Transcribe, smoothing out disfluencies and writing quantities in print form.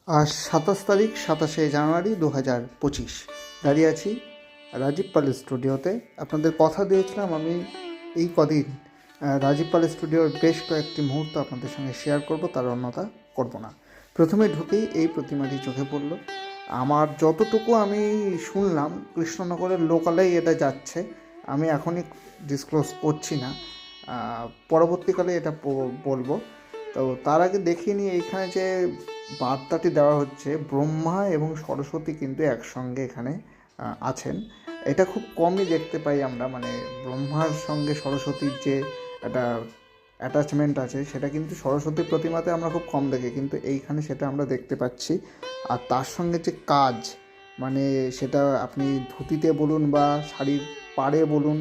আজ 27 তারিখ, 27শে জানুয়ারি 2025। দাঁড়িয়ে আছি রাজীব পাল স্টুডিওতে। আপনাদের কথা দিয়েছিলাম আমি এই কদিন রাজীব পাল স্টুডিওর বেশ কয়েকটি মুহূর্ত আপনাদের সঙ্গে শেয়ার করব, তার অন্যথা করব না। প্রথমে ঢুকেই এই প্রতিমাটি চোখে পড়ল। আমার যতটুকু আমি শুনলাম, কৃষ্ণনগরের লোকালেই এটা যাচ্ছে। আমি এখনই ডিসক্লোজ করছি না, পরবর্তীকালে এটা বলবো। তো তার আগে দেখিয়ে নিয়ে এইখানে যে বার্তাটি দেওয়া হচ্ছে, ব্রহ্মা এবং সরস্বতী কিন্তু একসঙ্গে এখানে আছেন। এটা খুব কমই দেখতে পাই আমরা, মানে ব্রহ্মার সঙ্গে সরস্বতীর যে একটা অ্যাটাচমেন্ট আছে সেটা কিন্তু সরস্বতী প্রতিমাতে আমরা খুব কম দেখি, কিন্তু এইখানে সেটা আমরা দেখতে পাচ্ছি। আর তার সঙ্গে যে কাজ, মানে সেটা আপনি ধুতিতে বলুন বা শাড়ির পাড়ে বলুন,